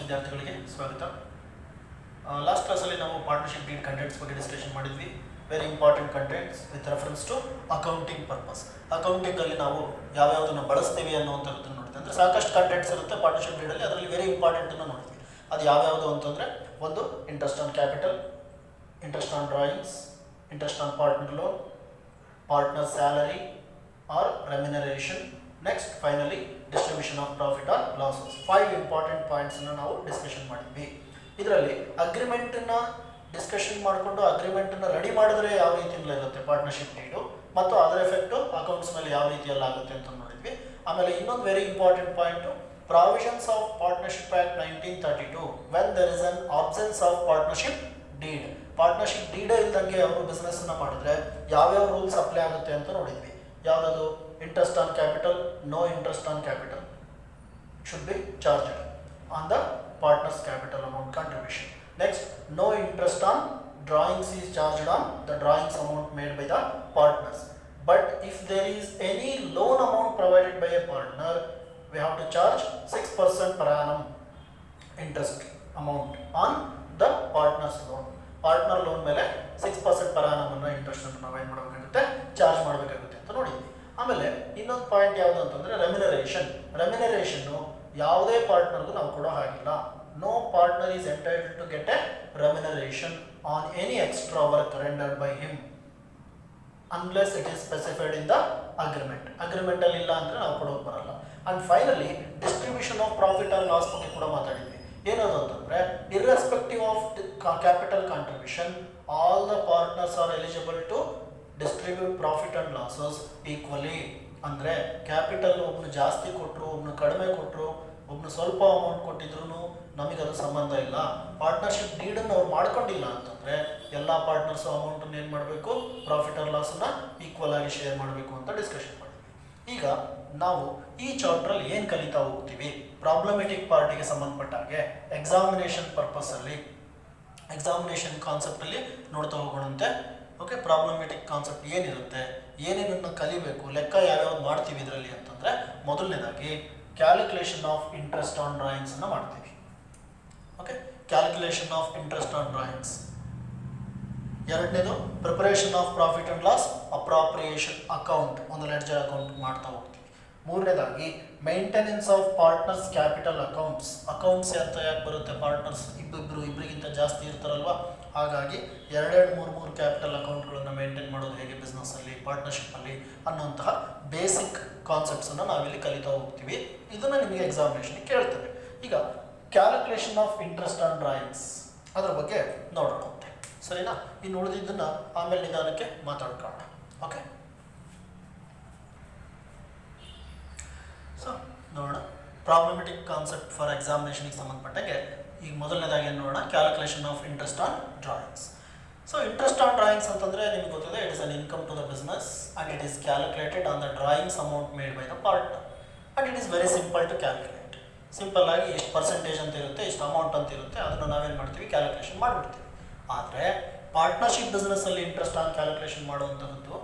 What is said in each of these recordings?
ವಿದ್ಯಾರ್ಥಿಗಳಿಗೆ ಸ್ವಾಗತ. ಲಾಸ್ಟ್ ಕ್ಲಾಸಲ್ಲಿ ನಾವು ಪಾರ್ಟ್ನರ್ಶಿಪ್ ಡೀಡ್ ಕಂಟೆಂಟ್ಸ್ ಬಗ್ಗೆ ಡಿಸ್ಕಷನ್ ಮಾಡಿದ್ವಿ. Very important contents with reference to accounting purpose. ಅಕೌಂಟಿಂಗಲ್ಲಿ ನಾವು ಯಾವ್ಯಾವುದನ್ನು ಬಳಸ್ತೀವಿ ಅನ್ನೋವಂಥದ್ದನ್ನು ನೋಡ್ತೀವಿ. ಅಂದರೆ ಸಾಕಷ್ಟು ಕಂಟೆಂಟ್ಸ್ ಇರುತ್ತೆ ಪಾರ್ಟ್ನರ್ಶಿಪ್ ಡೀಡಲ್ಲಿ, ಅದರಲ್ಲಿ ವೆರಿ ಇಂಪಾರ್ಟೆಂಟನ್ನು ನೋಡ್ತೀವಿ. ಅದು ಯಾವ್ಯಾವುದು ಅಂತಂದರೆ, ಒಂದು interest on capital, interest on drawings, interest on partner loan, partner salary or remuneration, next finally distribution of profit or losses. 5 important ಪಾಯಿಂಟ್ಸನ್ನು ನಾವು ಡಿಸ್ಕಷನ್ ಮಾಡಿದ್ವಿ. ಇದರಲ್ಲಿ ಅಗ್ರಿಮೆಂಟನ್ನು ಡಿಸ್ಕಷನ್ ಮಾಡಿಕೊಂಡು ಅಗ್ರಿಮೆಂಟನ್ನು ರೆಡಿ ಮಾಡಿದ್ರೆ ಯಾವ ರೀತಿಯಲ್ಲಿ ಇರುತ್ತೆ ಪಾರ್ಟ್ನರ್ಶಿಪ್ ಡೀಡು, ಮತ್ತು ಅದರ ಎಫೆಕ್ಟು ಅಕೌಂಟ್ಸ್ ಮೇಲೆ ಯಾವ ರೀತಿಯಲ್ಲಿ ಆಗುತ್ತೆ ಅಂತ ನೋಡಿದ್ವಿ. ಆಮೇಲೆ ಇನ್ನೊಂದು very important point, provisions of partnership act 1932 when there is an absence of partnership deed. Partnership ಡೀಡೇ ಇಲ್ದಂಗೆ ಅವರು ಬಿಸ್ನೆಸ್ಸನ್ನು ಮಾಡಿದ್ರೆ ಯಾವ್ಯಾವ ರೂಲ್ಸ್ ಅಪ್ಲೈ ಆಗುತ್ತೆ ಅಂತ ನೋಡಿದ್ವಿ. ಯಾವುದದು? Interest on capital, no interest on capital should be charged on the partner's capital amount contribution. Next, no interest on drawings is charged on the drawings amount made by the partners. But if there is any loan amount provided by a partner, we have to charge 6% per annum interest amount on the partner's loan. Partner loan ಮೇಲೆ 6% per annum ಅನ್ನೋ interest ಅನ್ನು ನಾವು ಏನು ಮಾಡಬೇಕಾಗುತ್ತೆ, charge ಮಾಡಬೇಕಾಗುತ್ತೆ ಅಂತ ನೋಡಿದ್ವಿ. ಆಮೇಲೆ ಇನ್ನೊಂದು ಪಾಯಿಂಟ್ ಯಾವುದು ಅಂತಂದರೆ ರೆಮ್ಯುನರೇಷನ್. ರೆಮ್ಯುನರೇಷನ್ನು ಯಾವುದೇ ಪಾರ್ಟ್ನರ್ಗೂ ನಾವು ಕೊಡೋ ಹಾಗಿಲ್ಲ. No partner is entitled to get a remuneration on any extra work rendered by him unless it is specified in the agreement. ಅಗ್ರಿಮೆಂಟಲ್ಲಿ ಇಲ್ಲ ಅಂದರೆ ನಾವು ಕೊಡೋಕೆ ಬರಲ್ಲ. And finally distribution of profit or loss ಬಗ್ಗೆ ಕೂಡ ಮಾತಾಡಿದ್ವಿ. ಏನದು ಅಂತಂದರೆ, irrespective of capital contribution all the partners are eligible to distribute profit and losses equally. ಅಂದರೆ ಕ್ಯಾಪಿಟಲ್ ಒಬ್ಬನು ಜಾಸ್ತಿ ಕೊಟ್ಟರು, ಒಬ್ಬನು ಕಡಿಮೆ ಕೊಟ್ಟರು, ಒಬ್ಬನು ಸ್ವಲ್ಪ ಅಮೌಂಟ್ ಕೊಟ್ಟಿದ್ರು ನಮಗದು ಸಂಬಂಧ ಇಲ್ಲ. ಪಾರ್ಟ್ನರ್ಶಿಪ್ ಡೀಡನ್ನು ಅವ್ರು ಮಾಡ್ಕೊಂಡಿಲ್ಲ ಅಂತಂದರೆ ಎಲ್ಲ ಪಾರ್ಟ್ನರ್ಸು ಅಮೌಂಟನ್ನು ಏನು ಮಾಡಬೇಕು, ಪ್ರಾಫಿಟ್ ಆರ್ ಲಾಸನ್ನು ಈಕ್ವಲ್ ಆಗಿ ಶೇರ್ ಮಾಡಬೇಕು ಅಂತ ಡಿಸ್ಕಷನ್ ಮಾಡಿದ್ವಿ. ಈಗ ನಾವು ಈ ಚಾಪ್ಟ್ರಲ್ಲಿ ಏನು ಕಲಿತಾ ಹೋಗ್ತೀವಿ, ಪ್ರಾಬ್ಲಮೆಟಿಕ್ ಪಾರ್ಟಿಗೆ ಸಂಬಂಧಪಟ್ಟ ಹಾಗೆ ಎಕ್ಸಾಮಿನೇಷನ್ ಪರ್ಪಸ್ಸಲ್ಲಿ, ಎಕ್ಸಾಮಿನೇಷನ್ ಕಾನ್ಸೆಪ್ಟಲ್ಲಿ ನೋಡ್ತಾ ಹೋಗೋಣಂತೆ. ಓಕೆ, ಪ್ರಾಬ್ಲಮೆಟಿಕ್ ಕಾನ್ಸೆಪ್ಟ್ ಏನಿರುತ್ತೆ, ಏನೇನನ್ನು ಕಲಿಬೇಕು, ಲೆಕ್ಕ ಯಾವ್ಯಾವ್ದು ಮಾಡ್ತೀವಿ ಇದರಲ್ಲಿ ಅಂತಂದರೆ, ಮೊದಲನೇದಾಗಿ ಕ್ಯಾಲ್ಕುಲೇಷನ್ ಆಫ್ ಇಂಟ್ರೆಸ್ಟ್ ಆನ್ ಡ್ರಾಯಿಂಗ್ಸನ್ನು ಮಾಡ್ತೀವಿ. Okay, calculation of interest on drawings. ಎರಡನೇದು preparation of profit and loss appropriation account, ಒಂದು ಲೆಡ್ಜರ್ ಅಕೌಂಟ್ ಮಾಡ್ತಾ ಹೋಗ್ತೀವಿ. ಮೂರನೇದಾಗಿ maintenance of partners capital accounts. Accounts ಅಂತ ಯಾಕೆ ಬರುತ್ತೆ, ಪಾರ್ಟ್ನರ್ಸ್ ಇಬ್ಬರಿಗಿಂತ ಜಾಸ್ತಿ ಇರ್ತಾರಲ್ವ, ಹಾಗಾಗಿ 2-3 ಕ್ಯಾಪಿಟಲ್ ಅಕೌಂಟ್ಗಳನ್ನು ಮೇಂಟೈನ್ ಮಾಡೋದು ಹೇಗೆ ಬಿಸ್ನೆಸ್ಸಲ್ಲಿ, ಪಾರ್ಟ್ನರ್ಶಿಪ್ಪಲ್ಲಿ ಅನ್ನೋಂತಹ ಬೇಸಿಕ್ ಕಾನ್ಸೆಪ್ಟ್ಸನ್ನು ನಾವಿಲ್ಲಿ ಕಲಿತಾ ಹೋಗ್ತೀವಿ. ಇದನ್ನು ನಿಮಗೆ ಎಕ್ಸಾಮಿನೇಷನ್ಗೆ ಕೇಳ್ತೇವೆ. ಈಗ calculation of interest on drawings ಅದರ ಬಗ್ಗೆ ನೋಡೋಣಂತೆ, ಸರಿನಾ? ಇನ್ನು ಉಳಿದಿದ್ದನ್ನು ಆಮೇಲೆ ನಿಧಾನಕ್ಕೆ ಮಾತಾಡ್ಕೊಳ್ಳೋಣ. ಓಕೆ, ಸೊ ನೋಡೋಣ ಪ್ರಾಬ್ಲಮೆಟಿಕ್ ಕಾನ್ಸೆಪ್ಟ್ ಫಾರ್ ಎಕ್ಸಾಮಿನೇಷನ್ಗೆ ಸಂಬಂಧಪಟ್ಟಾಗೆ. ಈಗ ಮೊದಲನೇದಾಗಿ ಏನು ನೋಡೋಣ, calculation of interest on drawings. So interest on drawings ಅಂತಂದರೆ ನಿಮ್ಗೆ ಗೊತ್ತಿದೆ, it is an income to the business and it is calculated on the drawings amount made by the partner and it is very simple to calculate. Simple ಆಗಿ ಎಷ್ಟು percentage ಅಂತ ಇರುತ್ತೆ, ಎಷ್ಟು amount ಅಂತ ಇರುತ್ತೆ, ಅದನ್ನು ನಾವೇನು ಮಾಡ್ತೀವಿ, ಕ್ಯಾಲ್ಕುಲೇಷನ್ ಮಾಡಿಬಿಡ್ತೀವಿ. ಆದರೆ ಪಾರ್ಟ್ನರ್ಶಿಪ್ ಬಿಸ್ನೆಸ್ಸಲ್ಲಿ ಇಂಟ್ರೆಸ್ಟ್ ಆನ್ ಕ್ಯಾಲ್ಕುಲೇಷನ್ ಮಾಡುವಂಥದ್ದು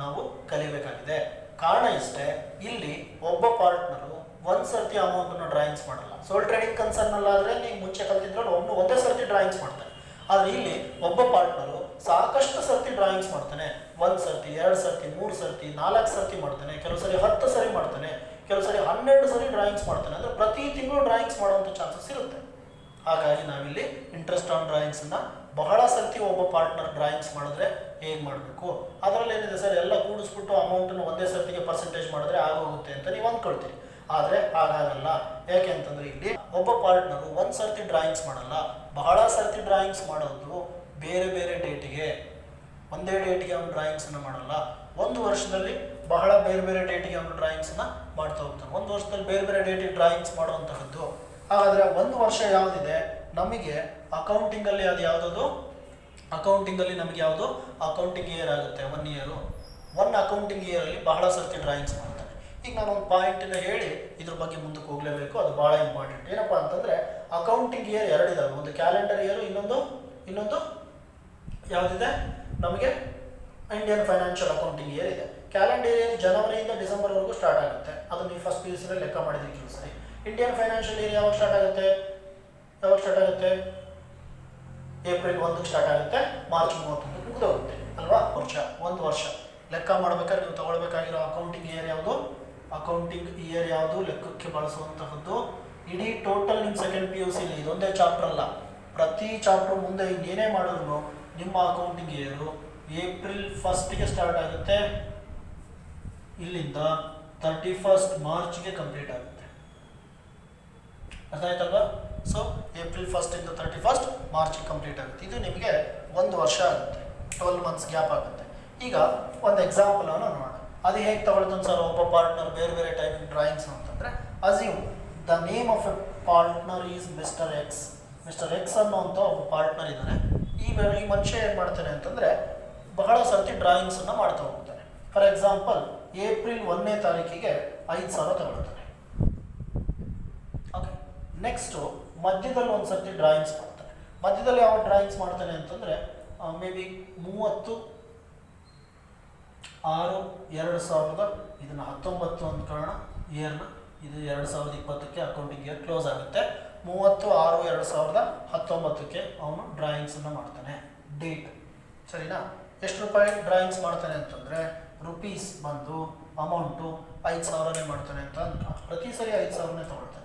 ನಾವು ಕಲಿಬೇಕಾಗಿದೆ. ಕಾರಣ ಇಷ್ಟೇ, ಇಲ್ಲಿ ಒಬ್ಬ ಪಾರ್ಟ್ನರು ಒಂದು ಸರ್ತಿ ಅಮೌಂಟನ್ನು ಡ್ರಾಯಿಂಗ್ಸ್ ಮಾಡಲ್ಲ. ಸೋಲ್ ಟ್ರೇಡಿಂಗ್ ಕನ್ಸರ್ನಲ್ಲಾದರೆ ನೀವು ಮುಂಚೆ ಕಲ್ತಿದ್ರಲ್ಲಿ ಒಂದೇ ಸರ್ತಿ ಡ್ರಾಯಿಂಗ್ಸ್ ಮಾಡ್ತಾನೆ. ಆದರೆ ಇಲ್ಲಿ ಒಬ್ಬ ಪಾರ್ಟ್ನರು ಸಾಕಷ್ಟು ಸರ್ತಿ ಡ್ರಾಯಿಂಗ್ಸ್ ಮಾಡ್ತಾನೆ. 1 ಸರ್ತಿ, 2 ಸರ್ತಿ, 3 ಸರ್ತಿ, 4 ಸರ್ತಿ ಮಾಡ್ತಾನೆ. ಕೆಲವು ಸರಿ 10 ಸರಿ ಮಾಡ್ತಾನೆ, ಕೆಲವು ಸರಿ 12 ಸರಿ ಡ್ರಾಯಿಂಗ್ಸ್ ಮಾಡ್ತಾನೆ. ಅಂದರೆ ಪ್ರತಿ ತಿಂಗಳು ಡ್ರಾಯಿಂಗ್ಸ್ ಮಾಡುವಂಥ ಚಾನ್ಸಸ್ ಇರುತ್ತೆ. ಹಾಗಾಗಿ ನಾವಿಲ್ಲಿ ಇಂಟ್ರೆಸ್ಟ್ ಆನ್ ಡ್ರಾಯಿಂಗ್ಸನ್ನು ಬಹಳ ಸರ್ತಿ ಒಬ್ಬ ಪಾರ್ಟ್ನರ್ ಡ್ರಾಯಿಂಗ್ಸ್ ಮಾಡಿದ್ರೆ ಹೇಗೆ ಮಾಡಬೇಕು, ಅದರಲ್ಲಿ ಏನಿದೆ ಸರ್, ಎಲ್ಲ ಕೂಡಿಸ್ಬಿಟ್ಟು ಅಮೌಂಟನ್ನು ಒಂದೇ ಸರ್ತಿಗೆ ಪರ್ಸೆಂಟೇಜ್ ಮಾಡಿದ್ರೆ ಆಗೋಗುತ್ತೆ ಅಂತ ನೀವು ಅಂದ್ಕೊಳ್ತೀರಿ. ಆದರೆ ಹಾಗಾಗಲ್ಲ. ಯಾಕೆ ಅಂತಂದರೆ ಇಲ್ಲಿ ಒಬ್ಬ ಪಾರ್ಟ್ನರು ಒಂದು ಸರ್ತಿ ಡ್ರಾಯಿಂಗ್ಸ್ ಮಾಡಲ್ಲ, ಬಹಳ ಸರ್ತಿ ಡ್ರಾಯಿಂಗ್ಸ್ ಮಾಡೋದು. ಬೇರೆ ಬೇರೆ ಡೇಟಿಗೆ, ಒಂದೇ ಡೇಟಿಗೆ ಅವನು ಡ್ರಾಯಿಂಗ್ಸನ್ನು ಮಾಡಲ್ಲ. ಒಂದು ವರ್ಷದಲ್ಲಿ ಬಹಳ ಬೇರೆ ಬೇರೆ ಡೇಟಿಗೆ ಅವನು ಡ್ರಾಯಿಂಗ್ಸನ್ನು ಮಾಡ್ತಾ ಹೋಗ್ತಾನೆ. ಒಂದು ವರ್ಷದಲ್ಲಿ ಬೇರೆ ಬೇರೆ ಡೇಟಿಗೆ ಡ್ರಾಯಿಂಗ್ಸ್ ಮಾಡುವಂತಹದ್ದು. ಹಾಗಾದರೆ ಒಂದು ವರ್ಷ ಯಾವುದಿದೆ ನಮಗೆ ಅಕೌಂಟಿಂಗಲ್ಲಿ, ಅದು ಯಾವುದದು ಅಕೌಂಟಿಂಗಲ್ಲಿ ನಮಗೆ ಯಾವುದು ಅಕೌಂಟಿಂಗ್ ಇಯರ್ ಆಗುತ್ತೆ. 1 ಇಯರು, 1 ಅಕೌಂಟಿಂಗ್ ಇಯರಲ್ಲಿ ಬಹಳ ಸರ್ತಿ ಡ್ರಾಯಿಂಗ್ಸ್ ಮಾಡ್ತಾನೆ. ಈಗ ನಾನು ಒಂದು ಪಾಯಿಂಟನ್ನು ಹೇಳಿ ಇದ್ರ ಬಗ್ಗೆ ಮುಂದಕ್ಕೆ ಹೋಗಲೇಬೇಕು, ಅದು ಭಾಳ ಇಂಪಾರ್ಟೆಂಟ್. ಏನಪ್ಪ ಅಂತಂದರೆ, ಅಕೌಂಟಿಂಗ್ ಇಯರ್ 2 ಇದಾವೆ, ಒಂದು ಕ್ಯಾಲೆಂಡರ್ ಇಯರು, ಇನ್ನೊಂದು ಯಾವುದಿದೆ ನಮಗೆ ಇಂಡಿಯನ್ ಫೈನಾನ್ಷಿಯಲ್ ಅಕೌಂಟಿಂಗ್ ಇಯರ್ ಇದೆ. ಕ್ಯಾಲೆಂಡರ್ ಇಯರ್ ಜನವರಿಯಿಂದ ಡಿಸೆಂಬರ್ವರೆಗೂ ಸ್ಟಾರ್ಟ್ ಆಗುತ್ತೆ. ಅದು ನೀವು ಫಸ್ಟ್ PUC ಲೆಕ್ಕ ಮಾಡಿದ್ರಿ ಕೆಲವು ಸರಿ. ಇಂಡಿಯನ್ ಫೈನಾನ್ಷಿಯಲ್ ಇಯರ್ ಯಾವಾಗ ಸ್ಟಾರ್ಟ್ ಆಗುತ್ತೆ, ಯಾವಾಗ ಸ್ಟಾರ್ಟ್ ಆಗುತ್ತೆ? ಏಪ್ರಿಲ್ 1ಕ್ಕೆ ಸ್ಟಾರ್ಟ್ ಆಗುತ್ತೆ, ಮಾರ್ಚ್ 31ಕ್ಕೆ ಮುಗಿದೋಗುತ್ತೆ ಅಲ್ವಾ? ಒಂದು ವರ್ಷ ಲೆಕ್ಕ ಮಾಡ್ಬೇಕಾದ್ರೆ ನೀವು ತಗೊಳ್ಬೇಕಾಗಿರೋ ಅಕೌಂಟಿಂಗ್ ಇಯರ್ ಯಾವುದು? ಅಕೌಂಟಿಂಗ್ ಇಯರ್ ಯಾವುದು ಲೆಕ್ಕಕ್ಕೆ ಬಳಸುವಂತಹದ್ದು? ಇಡೀ ಟೋಟಲ್ ನಿಮ್ಮ ಸೆಕೆಂಡ್ PUC ಇದೊಂದೇ ಚಾಪ್ಟರ್ ಅಲ್ಲ, ಪ್ರತಿ ಚಾಪ್ಟರ್ ಮುಂದೆ ಇನ್ನೇನೇ ಮಾಡಿದ್ರು ನಿಮ್ಮ ಅಕೌಂಟಿಂಗ್ ಇಯರು ಏಪ್ರಿಲ್ 1ಗೆ ಸ್ಟಾರ್ಟ್ ಆಗುತ್ತೆ, ಇಲ್ಲಿಂದ 31 ಮಾರ್ಚ್ಗೆ ಕಂಪ್ಲೀಟ್ ಆಗುತ್ತೆ. ಅರ್ಥ ಆಯ್ತಲ್ವಾ? ಸೊ ಏಪ್ರಿಲ್ 1 31 ಮಾರ್ಚ್ಗೆ ಕಂಪ್ಲೀಟ್ ಆಗುತ್ತೆ. ಇದು ನಿಮಗೆ ಒಂದು ವರ್ಷ ಆಗುತ್ತೆ, 12 ಮಂತ್ಸ್ ಗ್ಯಾಪ್ ಆಗುತ್ತೆ. ಈಗ ಒಂದು ಎಕ್ಸಾಂಪಲ್ ಅನ್ನು ನೋಡೋಣ. ಅದು ಹೇಗೆ ತಗೊಳ್ತಾನೆ ಸರ್ ಒಬ್ಬ ಪಾರ್ಟ್ನರ್ ಬೇರೆ ಬೇರೆ ಟೈಪ್ ಡ್ರಾಯಿಂಗ್ಸ್ ಅಂತಂದರೆ, assume the name of A partner is mister X. Mister X ಅನ್ನೋಂಥ ಒಬ್ಬ ಪಾರ್ಟ್ನರ್ ಇದ್ದಾನೆ. ಈ ಮನುಷ್ಯ ಏನು ಮಾಡ್ತಾನೆ ಅಂತಂದರೆ ಬಹಳ ಸರ್ತಿ ಡ್ರಾಯಿಂಗ್ಸನ್ನು ಮಾಡ್ತಾ ಹೋಗ್ತಾನೆ. ಫಾರ್ ಎಕ್ಸಾಂಪಲ್ ಏಪ್ರಿಲ್ 1ನೇ ತಾರೀಕಿಗೆ 5,000 ತಗೊಳ್ತಾನೆ. ಓಕೆ, ನೆಕ್ಸ್ಟು ಮಧ್ಯದಲ್ಲಿ ಒಂದು ಸರ್ತಿ ಡ್ರಾಯಿಂಗ್ಸ್ ಮಾಡ್ತಾನೆ. ಮಧ್ಯದಲ್ಲಿ ಯಾವ ಡ್ರಾಯಿಂಗ್ಸ್ ಮಾಡ್ತಾನೆ ಅಂತಂದರೆ ಮೇ ಬಿ 30/6/2000, ಇದನ್ನು 19 ಅಂದ್ಕೊಳ್ಳೋಣ ಇಯರ್ನ. ಇದು 2020ಕ್ಕೆ ಅಕೌಂಟಿಂಗ್ ಇಯರ್ ಕ್ಲೋಸ್ ಆಗುತ್ತೆ. 30/6/2019ಕ್ಕೆ ಅವನು ಡ್ರಾಯಿಂಗ್ಸನ್ನು ಮಾಡ್ತಾನೆ. ಡೇಟ್ ಸರಿನಾ? ಎಷ್ಟು ರೂಪಾಯಿ ಡ್ರಾಯಿಂಗ್ಸ್ ಮಾಡ್ತಾನೆ ಅಂತಂದರೆ ರುಪೀಸ್ ಬಂದು ಅಮೌಂಟು 5,000ನೇ ಮಾಡ್ತಾನೆ ಅಂತ ಪ್ರತಿ ಸರಿ 5,000ನೇ ತಗೊಳ್ತಾನೆ.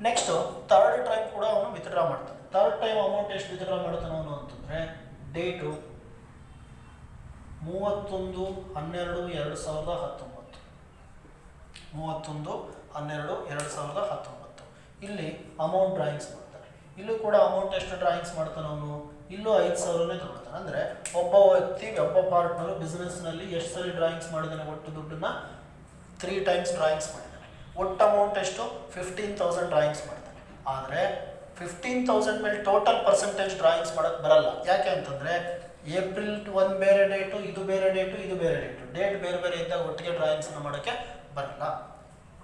ನೆಕ್ಸ್ಟು ಥರ್ಡ್ ಟೈಮ್ ಕೂಡ ಅವನು ವಿತ್ಡ್ರಾ ಮಾಡ್ತಾನೆ. ಥರ್ಡ್ ಟೈಮ್ ಅಮೌಂಟ್ ಎಷ್ಟು ವಿತ್ಡ್ರಾ ಮಾಡ್ತಾನೆ ಅವನು ಅಂತಂದರೆ ಡೇಟು 31/12/2019. 31/12/2019 ಇಲ್ಲಿ ಅಮೌಂಟ್ ಡ್ರಾಯಿಂಗ್ಸ್ ಮಾಡ್ತಾನೆ. ಇಲ್ಲೂ ಕೂಡ ಅಮೌಂಟ್ ಎಷ್ಟು ಡ್ರಾಯಿಂಗ್ಸ್ ಮಾಡ್ತಾನೆ ಅವನು? ಇಲ್ಲೂ 5,000ನೇ ತಗೊಳ್ತಾನೆ. ಅಂದರೆ ಒಬ್ಬ ವ್ಯಕ್ತಿ ಒಬ್ಬ ಪಾರ್ಟ್ನರು ಬಿಸ್ನೆಸ್ನಲ್ಲಿ ಎಷ್ಟು ಸರಿ ಡ್ರಾಯಿಂಗ್ಸ್ ಮಾಡಿದ್ದಾನೆ? ಒಟ್ಟು ದುಡ್ಡನ್ನು 3 ಟೈಮ್ಸ್ ಡ್ರಾಯಿಂಗ್ಸ್ ಮಾಡಿದ್ದಾನೆ. ಒಟ್ಟು ಅಮೌಂಟ್ ಎಷ್ಟು? 15,000 ಡ್ರಾಯಿಂಗ್ಸ್ ಮಾಡ್ತಾನೆ. ಆದರೆ 15,000 ಮೇಲೆ ಟೋಟಲ್ ಪರ್ಸೆಂಟೇಜ್ ಡ್ರಾಯಿಂಗ್ಸ್ ಮಾಡೋಕ್ಕೆ ಬರಲ್ಲ. ಯಾಕೆ ಅಂತಂದರೆ ಏಪ್ರಿಲ್ 1 ಬೇರೆ ಡೇಟು, ಇದು ಬೇರೆ ಡೇಟು, ಇದು ಬೇರೆ ಡೇಟು, ಡೇಟ್ ಬೇರೆ ಬೇರೆ ಇದ್ದಾಗ ಒಟ್ಟಿಗೆ ಡ್ರಾಯಿಂಗ್ಸನ್ನು ಮಾಡೋಕ್ಕೆ ಬರಲ್ಲ.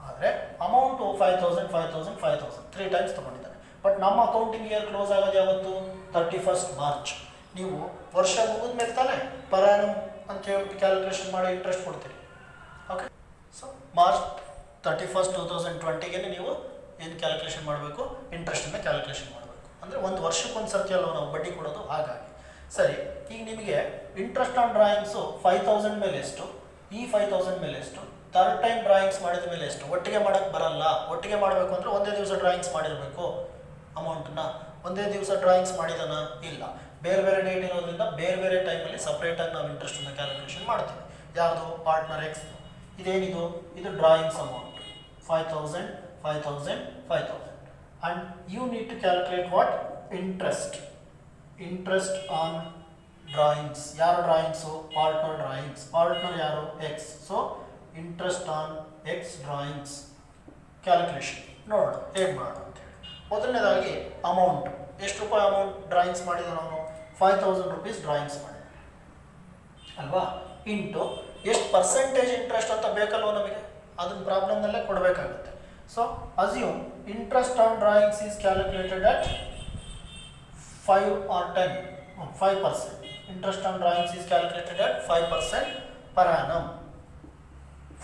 ಆದರೆ ಅಮೌಂಟು 5,000 3 ಟೈಮ್ಸ್ ತೊಗೊಂಡಿದ್ದಾನೆ. ಬಟ್ ನಮ್ಮ ಅಕೌಂಟಿಂಗ್ ಇಯರ್ ಕ್ಲೋಸ್ ಆಗೋದು ಯಾವತ್ತು? 31 ಮಾರ್ಚ್. ನೀವು ವರ್ಷ ಮುಗಿದ ಮೇಲೆ ತಾನೇ ಪರ್ ಆ್ಯನಮ್ ಅಂತ ಹೇಳ್ಬಿಟ್ಟು ಕ್ಯಾಲ್ಕುಲೇಷನ್ ಮಾಡಿ ಇಂಟ್ರೆಸ್ಟ್ ಕೊಡ್ತೀರಿ. ಓಕೆ, ಸೊ ಮಾರ್ಚ್ 31 2020ಗೆ ನೀವು ಏನು ಕ್ಯಾಲ್ಕುಲೇಷನ್ ಮಾಡಬೇಕು? ಇಂಟ್ರೆಸ್ಟನ್ನು ಕ್ಯಾಲ್ಕುಲೇಷನ್ ಮಾಡಬೇಕು. ಅಂದರೆ ಒಂದು ವರ್ಷಕ್ಕೊಂದು ಸರ್ತಿ ಅಲ್ಲ ನಾವು ಬಡ್ಡಿ ಕೊಡೋದು. ಹಾಗಾಗಿ ಸರಿ, ಈಗ ನಿಮಗೆ ಇಂಟ್ರೆಸ್ಟ್ ಆನ್ ಡ್ರಾಯಿಂಗ್ಸು 5,000 ಮೇಲೆ ಎಷ್ಟು, ಈ 5,000 ಮೇಲೆ ಎಷ್ಟು, ಥರ್ಡ್ ಟೈಮ್ ಡ್ರಾಯಿಂಗ್ಸ್ ಮಾಡಿದ ಮೇಲೆ ಎಷ್ಟು? ಒಟ್ಟಿಗೆ ಮಾಡೋಕ್ಕೆ ಬರಲ್ಲ. ಒಟ್ಟಿಗೆ ಮಾಡಬೇಕು ಅಂದರೆ ಒಂದೇ ದಿವಸ ಡ್ರಾಯಿಂಗ್ಸ್ ಮಾಡಿರಬೇಕು. ಅಮೌಂಟನ್ನ ಒಂದೇ ದಿವಸ ಡ್ರಾಯಿಂಗ್ಸ್ ಮಾಡಿದಾನ? ಇಲ್ಲ. ಬೇರೆ ಬೇರೆ ಡೇಟ್ ಇರೋದ್ರಿಂದ ಬೇರೆ ಬೇರೆ ಟೈಮಲ್ಲಿ ಸಪ್ರೇಟಾಗಿ ನಾವು ಇಂಟ್ರೆಸ್ಟನ್ನು ಕ್ಯಾಲ್ಕುಲೇಷನ್ ಮಾಡ್ತೀವಿ. ಯಾವುದು? Partner X. ಇದೇನಿದು? ಇದು drawings amount 5,000 and you need to calculate what? Interest on drawings. ಯಾರು ಡ್ರಾಯಿಂಗ್ಸು? Partner drawings. ಪಾರ್ಟ್ನರ್ ಯಾರು? X. So interest on X drawings calculation ನೋಡೋಣ ಹೇಗೆ ಮಾಡೋಣ ಅಂತೇಳಿ. ಮೊದಲನೇದಾಗಿ ಅಮೌಂಟ್ ಎಷ್ಟು ರೂಪಾಯಿ ಅಮೌಂಟ್ ಡ್ರಾಯಿಂಗ್ಸ್ ಮಾಡಿದ ನಾವು? 5,000 ರುಪೀಸ್ ಡ್ರಾಯಿಂಗ್ಸ್ ಮಾಡಿದ್ವಿ ಅಲ್ವಾ? ಇಂಟು ಎಷ್ಟು ಪರ್ಸೆಂಟೇಜ್ ಇಂಟ್ರೆಸ್ಟ್ ಅಂತ ಬೇಕಲ್ವ ನಮಗೆ? ಅದನ್ನ ಪ್ರಾಬ್ಲಮ್ನಲ್ಲೇ ಕೊಡಬೇಕಾಗುತ್ತೆ. So assume interest on drawings is calculated at 5 or 10 5%. Interest on drawings is calculated at 5% per annum.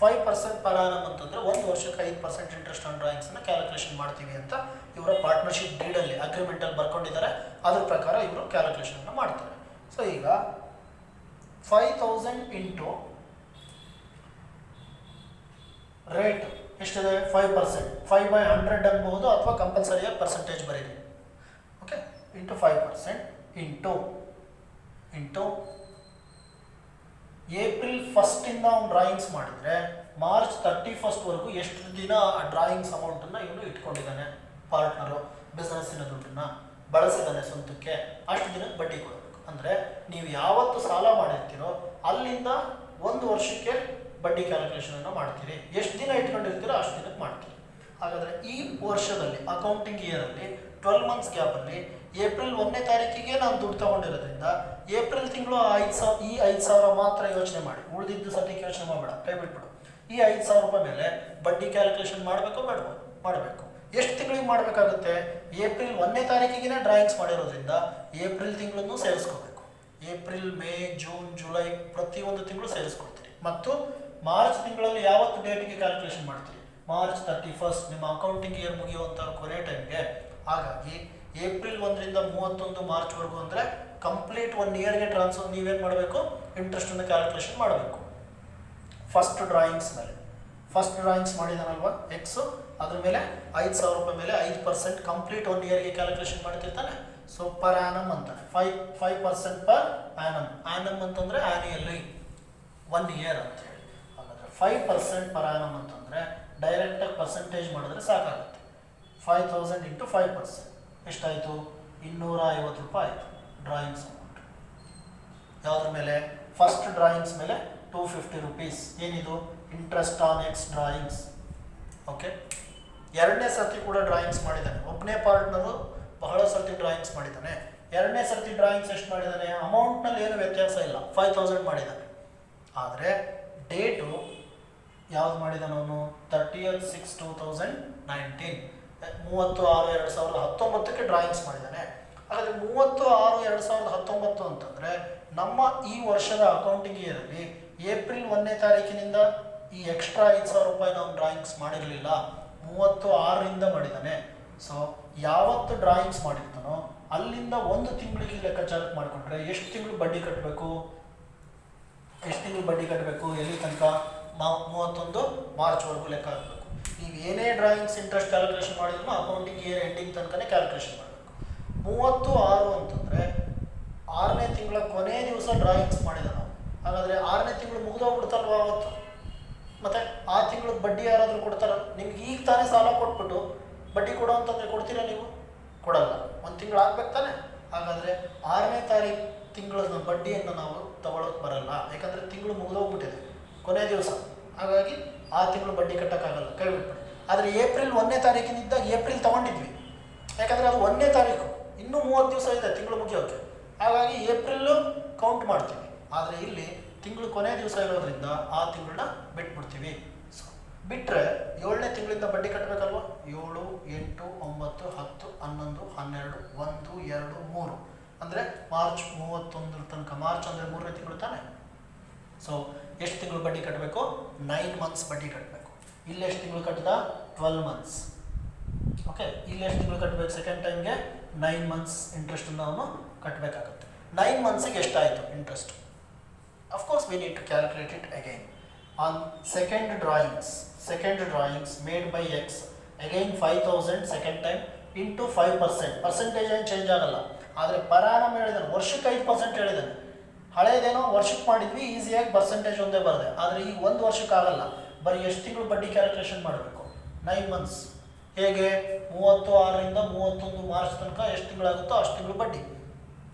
5% per annum ಅಂತಂದರೆ ಒಂದು ವರ್ಷಕ್ಕೆ 5% ಇಂಟ್ರೆಸ್ಟ್ ಆನ್ ಡ್ರಾಯಿಂಗ್ಸನ್ನು ಕ್ಯಾಲ್ಕುಲೇಷನ್ ಮಾಡ್ತೀವಿ ಅಂತ ಇವರ ಪಾರ್ಟ್ನರ್ಶಿಪ್ ಡೀಡಲ್ಲಿ ಅಗ್ರಿಮೆಂಟಲ್ಲಿ ಬರ್ಕೊಂಡಿದ್ದಾರೆ. ಅದ್ರ ಪ್ರಕಾರ ಇವರು ಕ್ಯಾಲ್ಕುಲೇಷನ್ನ ಮಾಡ್ತಾರೆ. ಸೊ ಈಗ 5,000 ಇಂಟು ರೇಟ್ ಎಷ್ಟಿದೆ? 5%. 5/100 ಅನ್ಬಹುದು ಅಥವಾ ಕಂಪಲ್ಸರಿಯಾಗಿ ಪರ್ಸೆಂಟೇಜ್ ಬರೀರಿ. ಓಕೆ, ಇಂಟು 5% ಇಂಟು ಏಪ್ರಿಲ್ 1 ಅವ್ನು ಡ್ರಾಯಿಂಗ್ಸ್ ಮಾಡಿದರೆ ಮಾರ್ಚ್ 31 ಎಷ್ಟು ದಿನ ಆ ಡ್ರಾಯಿಂಗ್ಸ್ ಅಮೌಂಟನ್ನು ಇವನು ಇಟ್ಕೊಂಡಿದ್ದಾನೆ? ಪಾರ್ಟ್ನರು ಬಿಸ್ನೆಸ್ಸಿನ ದುಡ್ಡನ್ನು ಬಳಸಿದ್ದಾನೆ ಸ್ವಂತಕ್ಕೆ, ಅಷ್ಟು ದಿನಕ್ಕೆ ಬಡ್ಡಿ ಕೊಡಬೇಕು. ಅಂದರೆ ನೀವು ಯಾವತ್ತು ಸಾಲ ಮಾಡಿರ್ತೀರೋ ಅಲ್ಲಿಂದ ಒಂದು ವರ್ಷಕ್ಕೆ ಬಡ್ಡಿ ಕ್ಯಾಲ್ಕುಲೇಷನನ್ನು ಮಾಡ್ತೀರಿ. ಎಷ್ಟು ದಿನ ಇಟ್ಕೊಂಡಿರ್ತೀರೋ ಅಷ್ಟು ದಿನಕ್ಕೆ ಮಾಡ್ತೀರಿ. ಹಾಗಾದರೆ ಈ ವರ್ಷದಲ್ಲಿ ಅಕೌಂಟಿಂಗ್ ಇಯರಲ್ಲಿ 12 ಮಂತ್ಸ್ ಗ್ಯಾಪಲ್ಲಿ ಏಪ್ರಿಲ್ 1ನೇ ತಾರೀಕಿಗೆ ನಾನು ದುಡ್ಡು ತೊಗೊಂಡಿರೋದ್ರಿಂದ ಏಪ್ರಿಲ್ ತಿಂಗಳು 5,000 ಈ 5,000 ಮಾತ್ರ ಯೋಚನೆ ಮಾಡಿ. ಉಳಿದಿದ್ದು ಸದ್ಯಕ್ಕೆ ಯೋಚನೆ ಮಾಡಬೇಡ, ಕೈ ಬಿಟ್ಬಿಡು. ಈ 5,000 ರೂಪಾಯಿ ಮೇಲೆ ಬಡ್ಡಿ ಕ್ಯಾಲ್ಕುಲೇಷನ್ ಮಾಡಬೇಕೋ ಬೇಡವೋ? ಮಾಡಬೇಕು. ಎಷ್ಟು ತಿಂಗಳಿಗೆ ಮಾಡಬೇಕಾಗುತ್ತೆ? ಏಪ್ರಿಲ್ 1ನೇ ತಾರೀಕಿಗೆ ಡ್ರಾಯಿಂಗ್ಸ್ ಮಾಡಿರೋದ್ರಿಂದ ಏಪ್ರಿಲ್ ತಿಂಗಳನ್ನು ಸೇರಿಸ್ಕೋಬೇಕು. ಏಪ್ರಿಲ್, ಮೇ, ಜೂನ್, ಜುಲೈ ಪ್ರತಿಯೊಂದು ತಿಂಗಳು ಸೇರಿಸ್ಕೊಳ್ತೀರಿ. ಮತ್ತು ಮಾರ್ಚ್ ತಿಂಗಳಲ್ಲಿ ಯಾವತ್ತು ಡೇಟಿಗೆ ಕ್ಯಾಲ್ಕುಲೇಷನ್ ಮಾಡ್ತೀರಿ? ಮಾರ್ಚ್ 31 ನಿಮ್ಮ ಅಕೌಂಟಿಂಗ್ ಇಯರ್ ಮುಗಿಯುವಂಥ ಕೊನೆ ಟೈಮ್ಗೆ. ಹಾಗಾಗಿ ಏಪ್ರಿಲ್ 1ರಿಂದ 31 ಮಾರ್ಚ್ವರೆಗೂ ಅಂದರೆ ಕಂಪ್ಲೀಟ್ 1 ಇಯರ್ಗೆ ಟ್ರಾನ್ಸ್ಫರ್ ನೀವೇನು ಮಾಡಬೇಕು, ಇಂಟ್ರೆಸ್ಟನ್ನು ಕ್ಯಾಲ್ಕುಲೇಷನ್ ಮಾಡಬೇಕು. ಫಸ್ಟ್ ಡ್ರಾಯಿಂಗ್ಸ್ ಮಾಡಿದಾನಲ್ವ ಎಕ್ಸು, ಅದ್ರ ಮೇಲೆ 5,000 ರೂಪಾಯಿ ಮೇಲೆ 5% ಕಂಪ್ಲೀಟ್ 1 ಇಯರ್ಗೆ ಕ್ಯಾಲ್ಕುಲೇಷನ್ ಮಾಡ್ತಿರ್ತಾನೆ. ಸೊ ಪರ್ ಆ್ಯನಮ್ ಅಂತಾನೆ, 5% ಪರ್ ಆ್ಯನಮ್ ಅಂತಂದರೆ ಆ್ಯನಿಯಲಿ 1 ಇಯರ್ ಅಂತ ಹೇಳಿ. ಹಾಗಾದರೆ 5% ಪರ್ ಆ್ಯನಮ್ ಅಂತಂದರೆ ಡೈರೆಕ್ಟಾಗಿ ಪರ್ಸೆಂಟೇಜ್ ಮಾಡಿದ್ರೆ ಸಾಕಾಗುತ್ತೆ. 5,000 ಇಂಟು 5% ಎಷ್ಟಾಯಿತು, 250 ರೂಪಾಯಿ ಆಯಿತು ಡ್ರಾಯಿಂಗ್ಸ್ ಅಮೌಂಟ್. ಯಾವುದ್ರ ಮೇಲೆ, ಫಸ್ಟ್ ಡ್ರಾಯಿಂಗ್ಸ್ ಮೇಲೆ 250 ರುಪೀಸ್. ಏನಿದು, interest on X drawings. Okay, ಎರಡನೇ ಸರ್ತಿ ಕೂಡ ಡ್ರಾಯಿಂಗ್ಸ್ ಮಾಡಿದ್ದಾನೆ. ಒಬ್ಬನೇ ಪಾರ್ಟ್ನರು ಬಹಳ ಸರ್ತಿ ಡ್ರಾಯಿಂಗ್ಸ್ ಮಾಡಿದ್ದಾನೆ. ಎರಡನೇ ಸರ್ತಿ ಡ್ರಾಯಿಂಗ್ಸ್ ಎಷ್ಟು ಮಾಡಿದ್ದಾನೆ, ಅಮೌಂಟ್ನಲ್ಲಿ ಏನು ವ್ಯತ್ಯಾಸ ಇಲ್ಲ, 5,000 ಮಾಡಿದ್ದಾನೆ. ಆದರೆ ಡೇಟು ಯಾವ್ದು ಮಾಡಿದಾನೆ ಅವನು, 30/6/2019, 30/6/2019ಕ್ಕೆ ಡ್ರಾಯಿಂಗ್ಸ್ ಮಾಡಿದ್ದಾನೆ. ಹಾಗಾದರೆ 30/6/2019 ಅಂತಂದರೆ ನಮ್ಮ ಈ ವರ್ಷದ ಅಕೌಂಟಿಂಗ್ ಇಯರಲ್ಲಿ ಏಪ್ರಿಲ್ 1ನೇ ತಾರೀಕಿನಿಂದ ಈ ಎಕ್ಸ್ಟ್ರಾ 5,000 ರೂಪಾಯಿ ನಾವು ಡ್ರಾಯಿಂಗ್ಸ್ ಮಾಡಿರಲಿಲ್ಲ, 36ರಿಂದ ಮಾಡಿದ್ದಾನೆ. ಸೊ ಯಾವತ್ತು ಡ್ರಾಯಿಂಗ್ಸ್ ಮಾಡಿರ್ತಾನೋ ಅಲ್ಲಿಂದ 1 ತಿಂಗಳಿಗೆ ಲೆಕ್ಕಾಚಾರಕ್ಕೆ ಮಾಡಿಕೊಂಡ್ರೆ ಎಷ್ಟು ತಿಂಗಳು ಬಡ್ಡಿ ಕಟ್ಟಬೇಕು, ಎಲ್ಲಿ ತನಕ, 31 ಮಾರ್ಚ್ವರೆಗೂ ಲೆಕ್ಕ ಹಾಕಬೇಕು. ನೀವು ಏನೇ ಡ್ರಾಯಿಂಗ್ಸ್ ಇಂಟ್ರೆಸ್ಟ್ ಕ್ಯಾಲ್ಕುಲೇಷನ್ ಮಾಡಿದ್ರು ಅಕೌಂಟಿಂಗ್ ಇಯರ್ ಎಂಡಿಂಗ್ ತನಕನೇ ಕ್ಯಾಲ್ಕುಲೇಷನ್ ಮಾಡಬೇಕು. 30/6 ಅಂತಂದರೆ 6ನೇ ತಿಂಗಳ ಕೊನೆ ದಿವಸ ಡ್ರಾಯಿಂಗ್ಸ್ ಮಾಡಿದ ನಾವು. ಹಾಗಾದರೆ 6ನೇ ತಿಂಗಳು ಮುಗಿದೋಗ್ಬಿಡ್ತಲ್ವ ಅವತ್ತು, ಮತ್ತು ಆ ತಿಂಗಳಿಗೆ ಬಡ್ಡಿ ಯಾರಾದರೂ ಕೊಡ್ತಾರ? ನಿಮ್ಗೆ ಈಗ ತಾನೇ ಸಾಲ ಕೊಟ್ಬಿಟ್ಟು ಬಡ್ಡಿ ಕೊಡೋ ಅಂತಂದರೆ ಕೊಡ್ತೀರಾ ನೀವು? ಕೊಡಲ್ಲ, 1 ತಿಂಗಳು ಆಗ್ಬೇಕು ತಾನೆ. ಹಾಗಾದರೆ 6ನೇ ತಾರೀಕು ತಿಂಗಳ ಬಡ್ಡಿಯನ್ನು ನಾವು ತಗೊಳ್ಳೋಕೆ ಬರಲ್ಲ, ಯಾಕಂದರೆ ತಿಂಗಳು ಮುಗಿದೋಗ್ಬಿಟ್ಟಿದೆ ಕೊನೆ ದಿವಸ. ಹಾಗಾಗಿ ಆ ತಿಂಗಳು ಬಡ್ಡಿ ಕಟ್ಟೋಕ್ಕಾಗಲ್ಲ, ಕೈ ಬಿಟ್ಬಿಡಿ. ಆದರೆ ಏಪ್ರಿಲ್ 1ನೇ ತಾರೀಕಿನಿದ್ದಾಗ ಏಪ್ರಿಲ್ ತೊಗೊಂಡಿದ್ವಿ, ಯಾಕಂದರೆ ಅದು 1ನೇ ತಾರೀಕು, ಇನ್ನೂ 30 ದಿವಸ ಇದೆ ತಿಂಗಳು ಮುಗಿಯೋಕ್ಕೆ. ಹಾಗಾಗಿ ಏಪ್ರಿಲ್ಲು ಕೌಂಟ್ ಮಾಡ್ತೀವಿ. ಆದರೆ ಇಲ್ಲಿ ತಿಂಗಳು ಕೊನೆ ದಿವಸ ಇರೋದ್ರಿಂದ ಆ ತಿಂಗಳನ್ನ ಬಿಟ್ಬಿಡ್ತೀವಿ. ಸೊ ಬಿಟ್ಟರೆ 7ನೇ ತಿಂಗಳಿಂದ ಬಡ್ಡಿ ಕಟ್ಟಬೇಕಲ್ವ. 7, 8, 9, 10, 11, 12, 1, 2, 3 ಅಂದರೆ ಮಾರ್ಚ್ 31 ತನಕ. ಮಾರ್ಚ್ ಅಂದರೆ 3ನೇ ತಿಂಗಳು ತಾನೆ. ಸೊ ಎಷ್ಟು ತಿಂಗಳು ಬಡ್ಡಿ ಕಟ್ಟಬೇಕು, 9 ಮಂತ್ಸ್ ಬಡ್ಡಿ ಕಟ್ಟಬೇಕು. ಇಲ್ಲಿ ಎಷ್ಟು ತಿಂಗಳು ಕಟ್ಟಿದ, 12 ಮಂತ್ಸ್. ಓಕೆ, ಇಲ್ಲಿ ಎಷ್ಟು ತಿಂಗಳು ಕಟ್ಟಬೇಕು, ಸೆಕೆಂಡ್ ಟೈಮ್ಗೆ 9 ಮಂತ್ಸ್ ಇಂಟ್ರೆಸ್ಟನ್ನು ಅವನು ಕಟ್ಟಬೇಕಾಗುತ್ತೆ. 9 ಮಂತ್ಸಿಗೆ ಎಷ್ಟಾಯಿತು interest? Of course we need to calculate it again. On second drawings made by X, again 5,000 second time into 5%. Percentage ಏನು ಚೇಂಜ್ ಆಗಲ್ಲ, ಆದರೆ ಪರ್ ಆ್ಯನಮ್ ಹೇಳಿದ್ದಾನೆ, ವರ್ಷಕ್ಕೆ 5% ಹೇಳಿದ್ದಾನೆ. ಹಳೇದೇನೋ ವರ್ಷಕ್ಕೆ ಮಾಡಿದ್ವಿ, ಈಸಿಯಾಗಿ ಪರ್ಸೆಂಟೇಜ್ ಒಂದೇ ಬರದೆ. ಆದರೆ ಈಗ 1 ವರ್ಷಕ್ಕೆ ಆಗಲ್ಲ, ಬರೀ ಎಷ್ಟು ತಿಂಗಳು ಬಡ್ಡಿ ಕ್ಯಾಲ್ಕುಲೇಷನ್ ಮಾಡಬೇಕು, 9 ಮಂತ್ಸ್. ಹೇಗೆ, 30/6ರಿಂದ 31 ಮಾರ್ಚ್ ತನಕ ಎಷ್ಟು ತಿಂಗಳಾಗುತ್ತೋ ಅಷ್ಟು ತಿಂಗಳು ಬಡ್ಡಿ.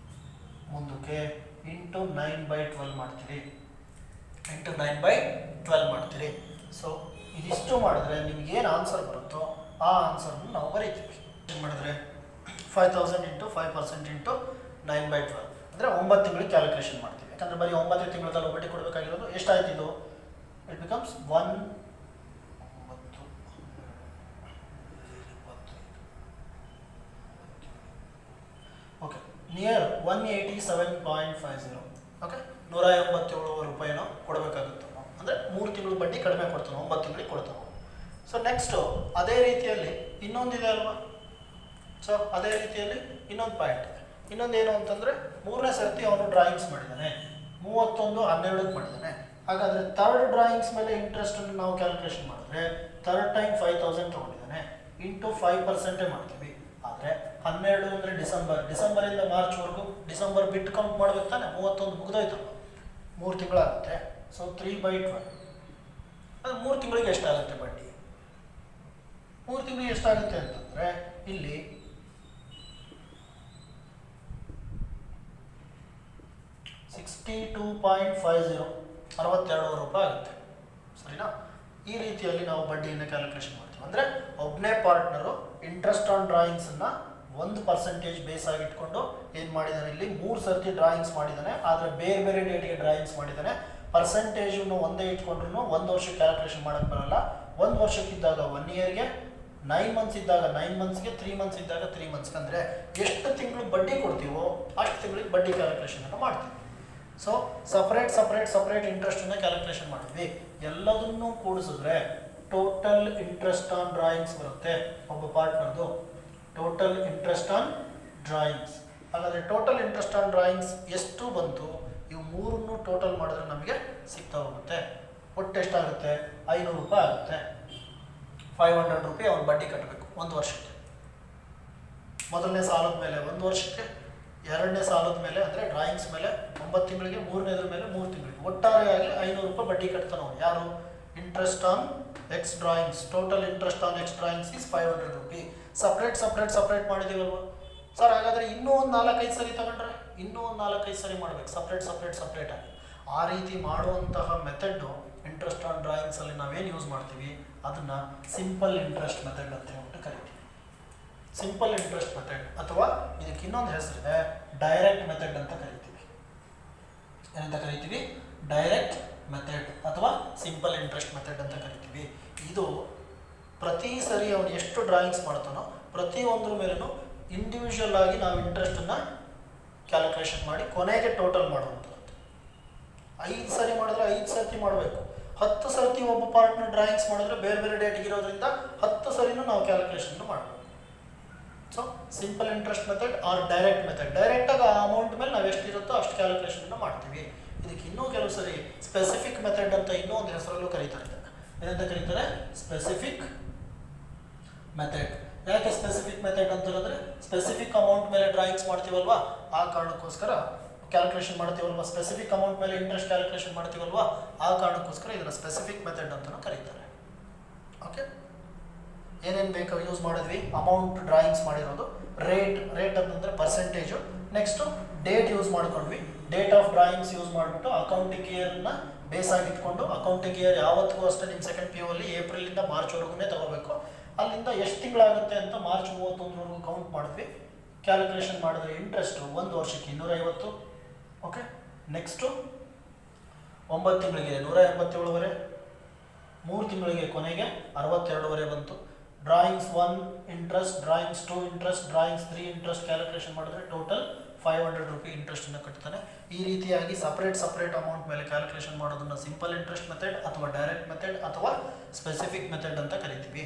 ಮುಂದಕ್ಕೆ ಇಂಟು 9/12 ಮಾಡ್ತೀರಿ, ಸೊ ಇದಿಷ್ಟು ಮಾಡಿದ್ರೆ ನಿಮಗೇನು ಆನ್ಸರ್ ಬರುತ್ತೋ ಆ ಆನ್ಸರ್ನ ನಾವು ಬರೀತೀವಿ. ಏನು ಮಾಡಿದ್ರೆ 5,000 ಇಂಟು 5% ಇಂಟು 9/12 ಅಂದರೆ 9 ತಿಂಗಳಿಗೆ ಕ್ಯಾಲ್ಕುಲೇಷನ್ ಮಾಡ್ತೀವಿ. ಯಾಕಂದರೆ ಬರೀ 9 ತಿಂಗಳಲ್ಲಿ ಬಡ್ಡಿ ಕೊಡಬೇಕಾಗಿರೋದು ಎಷ್ಟಾಯ್ತು ಇದು, it becomes 1 okay, near 187.50. Okay, 187 ರೂಪಾಯಿನೋ ಕೊಡಬೇಕಾಗುತ್ತೆ ನಾವು. ಅಂದರೆ 3 ತಿಂಗಳು ಬಡ್ಡಿ ಕಡಿಮೆ ಕೊಡ್ತಾನೆ, 9 ತಿಂಗಳಿಗೆ ಕೊಡ್ತಾನೆ. ಸೊ ನೆಕ್ಸ್ಟು ಅದೇ ರೀತಿಯಲ್ಲಿ ಇನ್ನೊಂದಿದೆ ಅಲ್ವಾ. ಸೊ ಅದೇ ರೀತಿಯಲ್ಲಿ ಇನ್ನೊಂದು ಪಾಯಿಂಟ್ ಇದೆ. ಇನ್ನೊಂದೇನು ಅಂತಂದರೆ 3ನೇ ಸರ್ತಿ ಅವನು ಡ್ರಾಯಿಂಗ್ಸ್ ಮಾಡಿದ್ದಾನೆ, 31/12 ಮಾಡಿದ್ದಾನೆ. ಹಾಗಾದರೆ ಥರ್ಡ್ ಡ್ರಾಯಿಂಗ್ಸ್ ಮೇಲೆ ಇಂಟ್ರೆಸ್ಟನ್ನು ನಾವು ಕ್ಯಾಲ್ಕುಲೇಷನ್ ಮಾಡಿದ್ರೆ ಥರ್ಡ್ ಟೈಮ್ 5,000 ತೊಗೊಂಡಿದ್ದಾನೆ, ಇಂಟು 5% ಮಾಡ್ತೀವಿ. ಆದರೆ 12 ಅಂದರೆ ಡಿಸೆಂಬರಿಂದ ಮಾರ್ಚ್ವರೆಗೂ, ಡಿಸೆಂಬರ್ ಬಿಟ್ಟು ಕೌಂಟ್ ಮಾಡ್ಬೇಕು ತಾನೆ. 31 ಮುಗಿದೋಯ್ತಲ್ಲ, 3 ತಿಂಗಳಾಗುತ್ತೆ. ಸೊ 3/12 ಅದು 3 ತಿಂಗಳಿಗೆ ಎಷ್ಟಾಗುತ್ತೆ ಬಡ್ಡಿ? 3 ತಿಂಗಳಿಗೆ ಎಷ್ಟಾಗುತ್ತೆ ಅಂತಂದರೆ ಇಲ್ಲಿ 62.50, 62 ರೂಪಾಯಿ ಆಗುತ್ತೆ. ಸರಿನಾ? ಈ ರೀತಿಯಲ್ಲಿ ನಾವು ಬಡ್ಡಿಯನ್ನು ಕ್ಯಾಲ್ಕುಲೇಷನ್ ಮಾಡ್ತೀವಿ. ಅಂದರೆ ಒಬ್ಬನೇ ಪಾರ್ಟ್ನರು ಇಂಟ್ರೆಸ್ಟ್ ಆನ್ ಡ್ರಾಯಿಂಗ್ಸನ್ನು 1% ಬೇಸ್ ಆಗಿಟ್ಕೊಂಡು ಏನು ಮಾಡಿದ್ದಾನೆ, ಇಲ್ಲಿ 3 ಸರ್ತಿ ಡ್ರಾಯಿಂಗ್ಸ್ ಮಾಡಿದ್ದಾನೆ. ಆದರೆ ಬೇರೆ ಬೇರೆ ಡೇಟ್ಗೆ ಡ್ರಾಯಿಂಗ್ಸ್ ಮಾಡಿದ್ದಾನೆ. ಪರ್ಸೆಂಟೇಜನ್ನು ಒಂದೇ ಇಟ್ಕೊಂಡ್ರು 1 ವರ್ಷಕ್ಕೆ ಕ್ಯಾಲ್ಕುಲೇಷನ್ ಮಾಡೋಕ್ಕೆ ಬರಲ್ಲ. 1 ವರ್ಷಕ್ಕಿದ್ದಾಗ 1 ಇಯರ್ಗೆ, 9 ಮಂತ್ಸ್ ಇದ್ದಾಗ 9 ಮಂತ್ಸ್ಗೆ, 3 ಮಂತ್ಸ್ ಇದ್ದಾಗ 3 ಮಂತ್ಸ್ಗೆ. ಅಂದರೆ ಎಷ್ಟು ತಿಂಗಳು ಬಡ್ಡಿ ಕೊಡ್ತೀವೋ ಅಷ್ಟು ತಿಂಗಳಿಗೆ ಬಡ್ಡಿ ಕ್ಯಾಲ್ಕುಲೇಷನನ್ನು ಮಾಡ್ತೀವಿ. ಸೊ ಸಪ್ರೇಟ್ ಇಂಟ್ರೆಸ್ಟನ್ನು ಕ್ಯಾಲ್ಕುಲೇಷನ್ ಮಾಡಿದ್ವಿ. ಎಲ್ಲದನ್ನೂ ಕೂಡಿಸಿದ್ರೆ ಟೋಟಲ್ ಇಂಟ್ರೆಸ್ಟ್ ಆನ್ ಡ್ರಾಯಿಂಗ್ಸ್ ಬರುತ್ತೆ ಒಬ್ಬ ಪಾರ್ಟ್ನರ್ದು, ಟೋಟಲ್ ಇಂಟ್ರೆಸ್ಟ್ ಆನ್ ಡ್ರಾಯಿಂಗ್ಸ್. ಹಾಗಾದರೆ ಟೋಟಲ್ ಇಂಟ್ರೆಸ್ಟ್ ಆನ್ ಡ್ರಾಯಿಂಗ್ಸ್ ಎಷ್ಟು ಬಂತು, ಇವು ಮೂರನ್ನು ಟೋಟಲ್ ಮಾಡಿದ್ರೆ ನಮಗೆ ಸಿಗ್ತಾ ಹೋಗುತ್ತೆ. ಒಟ್ಟು ಎಷ್ಟಾಗುತ್ತೆ, 500 ರೂಪಾಯಿ ಆಗುತ್ತೆ. 500 ರೂಪಾಯಿ ಅವ್ನು ಬಡ್ಡಿ ಕಟ್ಟಬೇಕು ಒಂದು ವರ್ಷಕ್ಕೆ. ಮೊದಲನೇ ಸಾಲದ ಮೇಲೆ 1 ವರ್ಷಕ್ಕೆ, ಎರಡನೇ ಸಾಲದ ಮೇಲೆ ಅಂದರೆ ಡ್ರಾಯಿಂಗ್ಸ್ ಮೇಲೆ 9 ತಿಂಗಳಿಗೆ, ಮೂರನೇದ್ರ ಮೇಲೆ 3 ತಿಂಗಳಿಗೆ, ಒಟ್ಟಾರೆಯಾಗಿ 500 ರೂಪಾಯಿ ಬಡ್ಡಿ ಕಟ್ತಾನೆ ಅವನು. ಯಾರು? Interest on X drawings. Total interest on X drawings is 500 rupee. Separate ಮಾಡಿದ್ದೀವಲ್ವ ಸರ್? ಹಾಗಾದರೆ ಇನ್ನೂ ಒಂದು 4-5 ಸರಿ ತಗೊಂಡ್ರೆ ಇನ್ನೂ ಒಂದು 4-5 ಸರಿ ಮಾಡಬೇಕು, ಸಪ್ರೇಟ್ ಆಗಿ. ಆ ರೀತಿ ಮಾಡುವಂತಹ ಮೆಥಡ್ಡು ಇಂಟ್ರೆಸ್ಟ್ ಆನ್ ಡ್ರಾಯಿಂಗ್ಸಲ್ಲಿ ನಾವೇನು ಯೂಸ್ ಮಾಡ್ತೀವಿ ಅದನ್ನು ಸಿಂಪಲ್ ಇಂಟ್ರೆಸ್ಟ್ ಮೆಥಡ್ ಅಂತ ಹೇಳ್ಬಿಟ್ಟು ಕರಿತೀವಿ. ಸಿಂಪಲ್ ಇಂಟ್ರೆಸ್ಟ್ ಮೆಥಡ್ ಅಥವಾ ಇದಕ್ಕೆ ಇನ್ನೊಂದು ಹೆಸರಿದೆ ಡೈರೆಕ್ಟ್ ಮೆಥಡ್ ಅಂತ ಕರಿತೀವಿ. ಏನಂತ ಕರಿತೀವಿ? ಡೈರೆಕ್ಟ್ ಮೆಥಡ್ ಅಥವಾ ಸಿಂಪಲ್ ಇಂಟ್ರೆಸ್ಟ್ ಮೆಥಡ್ ಅಂತ ಕರಿತೀವಿ. ಇದು ಪ್ರತಿ ಸರಿ ಅವನು ಎಷ್ಟು ಡ್ರಾಯಿಂಗ್ಸ್ ಮಾಡ್ತಾನೋ ಪ್ರತಿಯೊಂದ್ರ ಮೇಲೂ ಇಂಡಿವಿಜುವಲ್ ಆಗಿ ನಾವು ಇಂಟ್ರೆಸ್ಟನ್ನು ಕ್ಯಾಲ್ಕುಲೇಷನ್ ಮಾಡಿ ಕೊನೆಗೆ ಟೋಟಲ್ ಮಾಡುವಂಥದ್ದು. 5 ಸರಿ ಮಾಡಿದ್ರೆ 5 ಸರ್ತಿ ಮಾಡಬೇಕು. 10 ಸರ್ತಿ ಒಬ್ಬ ಪಾರ್ಟ್ನರ್ ಡ್ರಾಯಿಂಗ್ಸ್ ಮಾಡಿದ್ರೆ ಬೇರೆ ಬೇರೆ ಡೇಟ್ಗೆ ಇರೋದ್ರಿಂದ 10 ಸರಿನೂ ನಾವು ಕ್ಯಾಲ್ಕುಲೇಷನ್ ಮಾಡಬೇಕು. So simple interest method or direct method. ಡೈರೆಕ್ಟಾಗಿ ಆ ಅಮೌಂಟ್ ಮೇಲೆ ನಾವು ಎಷ್ಟಿರುತ್ತೋ ಅಷ್ಟು ಕ್ಯಾಲ್ಕುಲೇಷನ್ ಮಾಡ್ತೀವಿ. ಇದಕ್ಕೆ ಇನ್ನೂ ಕೆಲವು ಸರಿ ಸ್ಪೆಸಿಫಿಕ್ ಮೆಥಡ್ ಅಂತ ಇನ್ನೂ ಒಂದು ಹೆಸರಲ್ಲೂ ಕರೀತಾರೆ. ಏನಂತ ಕರೀತಾರೆ? Specific method. ಯಾಕೆ ಸ್ಪೆಸಿಫಿಕ್ ಮೆಥಡ್ ಅಂತ ಹೇಳಿದ್ರೆ ಸ್ಪೆಸಿಫಿಕ್ ಅಮೌಂಟ್ ಮೇಲೆ ಡ್ರಾಯಿಂಗ್ಸ್ ಮಾಡ್ತೀವಲ್ವಾ, ಆ ಕಾರಣಕ್ಕೋಸ್ಕರ ಕ್ಯಾಲ್ಕುಲೇಷನ್ ಮಾಡ್ತೀವಲ್ವಾ, ಸ್ಪೆಸಿಫಿಕ್ ಅಮೌಂಟ್ ಮೇಲೆ ಇಂಟ್ರೆಸ್ಟ್ ಕ್ಯಾಲ್ಕುಲೇಷನ್ ಮಾಡ್ತೀವಲ್ವಾ, ಆ ಕಾರಣಕ್ಕೋಸ್ಕರ ಇದನ್ನು ಸ್ಪೆಸಿಫಿಕ್ ಮೆಥಡ್ ಅಂತಲೂ ಕರೀತಾರೆ. ಓಕೆ, ಏನೇನು ಬೇಕು ಯೂಸ್ ಮಾಡಿದ್ವಿ? ಅಮೌಂಟ್ ಡ್ರಾಯಿಂಗ್ಸ್ ಮಾಡಿರೋದು, ರೇಟ್ ಅಂತಂದರೆ ಪರ್ಸೆಂಟೇಜು, ನೆಕ್ಸ್ಟು ಡೇಟ್ ಯೂಸ್ ಮಾಡ್ಕೊಂಡ್ವಿ. ಡೇಟ್ ಆಫ್ ಡ್ರಾಯಿಂಗ್ಸ್ ಯೂಸ್ ಮಾಡಿಬಿಟ್ಟು ಅಕೌಂಟಿಂಗ್ ಇಯರ್ನ ಬೇಸಾಗಿ ಇಟ್ಕೊಂಡು, ಅಕೌಂಟಿಂಗ್ ಇಯರ್ ಯಾವತ್ತಿಗೂ ಅಷ್ಟೇ ನಿಮ್ಮ ಸೆಕೆಂಡ್ PU ಅಲ್ಲಿ ಏಪ್ರಿಲಿಂದ ಮಾರ್ಚ್ವರೆಗೂ ತಗೋಬೇಕು. ಅಲ್ಲಿಂದ ಎಷ್ಟು ತಿಂಗಳಾಗುತ್ತೆ ಅಂತ ಮಾರ್ಚ್ 31 ಕೌಂಟ್ ಮಾಡಿದ್ವಿ. ಕ್ಯಾಲ್ಕುಲೇಷನ್ ಮಾಡಿದ್ರೆ ಇಂಟ್ರೆಸ್ಟು 1 ವರ್ಷಕ್ಕೆ 250. ಓಕೆ, ನೆಕ್ಸ್ಟು 9 ತಿಂಗಳಿಗೆ 187ವರೆ, 3 ತಿಂಗಳಿಗೆ ಕೊನೆಗೆ 62ವರೆ ಬಂತು. Drawings 1 interest, drawings 2 interest, drawings 3 interest calculation ಮಾಡಿದ್ರೆ ಟೋಟಲ್ 500 ರೂಪಿ ಇಂಟ್ರೆಸ್ಟನ್ನು ಕಟ್ತಾನೆ. ಈ ರೀತಿಯಾಗಿ ಸಪ್ರೇಟ್ ಅಮೌಂಟ್ ಮೇಲೆ ಕ್ಯಾಲ್ಕುಲೇಷನ್ ಮಾಡೋದನ್ನು ಸಿಂಪಲ್ ಇಂಟ್ರೆಸ್ಟ್ ಮೆಥಡ್ ಅಥವಾ ಡೈರೆಕ್ಟ್ ಮೆಥಡ್ ಅಥವಾ ಸ್ಪೆಸಿಫಿಕ್ ಮೆಥಡ್ ಅಂತ ಕರಿತೀವಿ.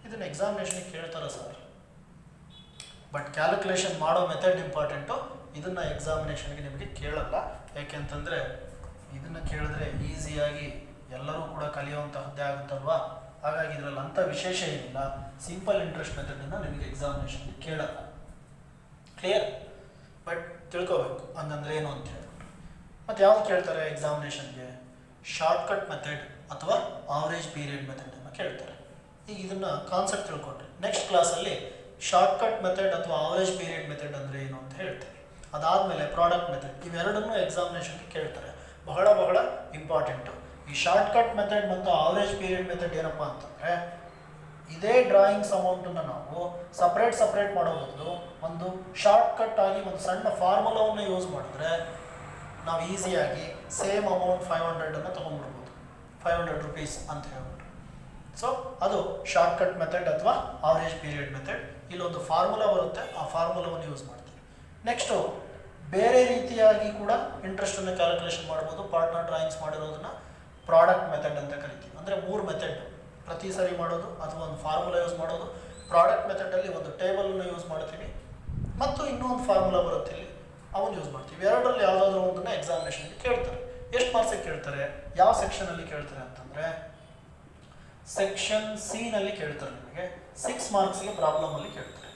ಇದನ್ನು ಎಕ್ಸಾಮಿನೇಷನ್ಗೆ ಕೇಳ್ತಾರೆ ಸರ್, ಬಟ್ ಕ್ಯಾಲ್ಕುಲೇಷನ್ ಮಾಡೋ ಮೆಥಡ್ ಇಂಪಾರ್ಟೆಂಟು. ಇದನ್ನು ಎಕ್ಸಾಮಿನೇಷನ್ಗೆ ನಿಮಗೆ ಕೇಳಲ್ಲ. ಯಾಕೆಂತಂದರೆ ಇದನ್ನು ಕೇಳಿದ್ರೆ ಈಸಿಯಾಗಿ ಎಲ್ಲರೂ ಕೂಡ ಕಲಿಯುವಂತಹದ್ದೇ ಆಗುತ್ತಲ್ವಾ. ಹಾಗಾಗಿ ಇದರಲ್ಲಿ ಅಂಥ ವಿಶೇಷ ಏನಿಲ್ಲ. ಸಿಂಪಲ್ ಇಂಟ್ರೆಸ್ಟ್ ಮೆಥಡನ್ನು ನಿಮಗೆ ಎಕ್ಸಾಮಿನೇಷನ್ಗೆ ಕೇಳಲ್ಲ. ಕ್ಲಿಯರ್? ಬಟ್ ತಿಳ್ಕೋಬೇಕು ಹಂಗಂದ್ರೆ ಏನು ಅಂತ ಹೇಳ್ಬಿಟ್ಟು. ಮತ್ತು ಯಾವ್ದು ಕೇಳ್ತಾರೆ ಎಕ್ಸಾಮಿನೇಷನ್ಗೆ? ಶಾರ್ಟ್ಕಟ್ ಮೆಥಡ್ ಅಥವಾ ಆವರೇಜ್ ಪೀರಿಯಡ್ ಮೆಥಡನ್ನು ಕೇಳ್ತಾರೆ. ಈಗ ಇದನ್ನು ಕಾನ್ಸೆಪ್ಟ್ ತಿಳ್ಕೊಂಡ್ರೆ ನೆಕ್ಸ್ಟ್ ಕ್ಲಾಸಲ್ಲಿ ಶಾರ್ಟ್ಕಟ್ ಮೆಥಡ್ ಅಥವಾ ಆವರೇಜ್ ಪೀರಿಯಡ್ ಮೆಥಡ್ ಅಂದರೆ ಏನು ಅಂತ ಹೇಳ್ತೀವಿ. ಅದಾದಮೇಲೆ ಪ್ರಾಡಕ್ಟ್ ಮೆಥಡ್, ಇವೆರಡನ್ನೂ ಎಕ್ಸಾಮಿನೇಷನ್ಗೆ ಕೇಳ್ತಾರೆ. ಬಹಳ ಇಂಪಾರ್ಟೆಂಟು. ಈ ಶಾರ್ಟ್ಕಟ್ ಮೆಥಡ್ ಮತ್ತು ಆವರೇಜ್ ಪೀರಿಯಡ್ ಮೆಥಡ್ ಏನಪ್ಪ ಅಂತಂದರೆ, ಇದೇ ಡ್ರಾಯಿಂಗ್ಸ್ ಅಮೌಂಟನ್ನು ನಾವು ಸಪ್ರೇಟ್ ಮಾಡೋ ಬದಲು ಒಂದು ಶಾರ್ಟ್ಕಟ್ ಆಗಿ ಒಂದು ಸಣ್ಣ ಫಾರ್ಮುಲಾವನ್ನು ಯೂಸ್ ಮಾಡಿದ್ರೆ ನಾವು ಈಸಿಯಾಗಿ ಸೇಮ್ ಅಮೌಂಟ್ 500 ತೊಗೊಂಡ್ಬಿಡ್ಬೋದು. 500 ರೂಪೀಸ್ ಅಂತ ಹೇಳ್ಬಿಟ್ಟು. ಸೊ ಅದು ಶಾರ್ಟ್ಕಟ್ ಮೆಥಡ್ ಅಥವಾ ಆವರೇಜ್ ಪೀರಿಯಡ್ ಮೆಥಡ್. ಇಲ್ಲೊಂದು ಫಾರ್ಮುಲಾ ಬರುತ್ತೆ, ಆ ಫಾರ್ಮುಲಾವನ್ನು ಯೂಸ್ ಮಾಡ್ತೀವಿ. ನೆಕ್ಸ್ಟು ಬೇರೆ ರೀತಿಯಾಗಿ ಕೂಡ ಇಂಟ್ರೆಸ್ಟನ್ನು ಕ್ಯಾಲ್ಕುಲೇಷನ್ ಮಾಡ್ಬೋದು. ಪಾರ್ಟ್ನರ್ ಡ್ರಾಯಿಂಗ್ಸ್ ಮಾಡಿರೋದನ್ನು ಪ್ರಾಡಕ್ಟ್ ಮೆಥಡ್ ಅಂತ ಕರಿತೀವಿ. ಅಂದರೆ 3 ಮೆಥಡ್, ಪ್ರತಿ ಸರಿ ಮಾಡೋದು ಅಥವಾ ಒಂದು ಫಾರ್ಮುಲಾ ಯೂಸ್ ಮಾಡೋದು. ಪ್ರಾಡಕ್ಟ್ ಮೆಥಡಲ್ಲಿ ಒಂದು ಟೇಬಲನ್ನು ಯೂಸ್ ಮಾಡ್ತೀವಿ ಮತ್ತು ಇನ್ನೂ ಒಂದು ಫಾರ್ಮುಲಾ ಬರುತ್ತೆ ಇಲ್ಲಿ, ಅವನು ಯೂಸ್ ಮಾಡ್ತೀವಿ. ಎರಡರಲ್ಲಿ ಯಾವುದಾದ್ರೂ ಒಂದನ್ನು ಎಕ್ಸಾಮಿನೇಷನ್ಗೆ ಕೇಳ್ತಾರೆ. ಎಷ್ಟು ಮಾರ್ಕ್ಸಿಗೆ ಕೇಳ್ತಾರೆ? ಯಾವ ಸೆಕ್ಷನಲ್ಲಿ ಕೇಳ್ತಾರೆ ಅಂತಂದರೆ ಸೆಕ್ಷನ್ C ಕೇಳ್ತಾರೆ. ನಿಮಗೆ 6 ಮಾರ್ಕ್ಸ್ಗೆ ಪ್ರಾಬ್ಲಮಲ್ಲಿ ಕೇಳ್ತಾರೆ.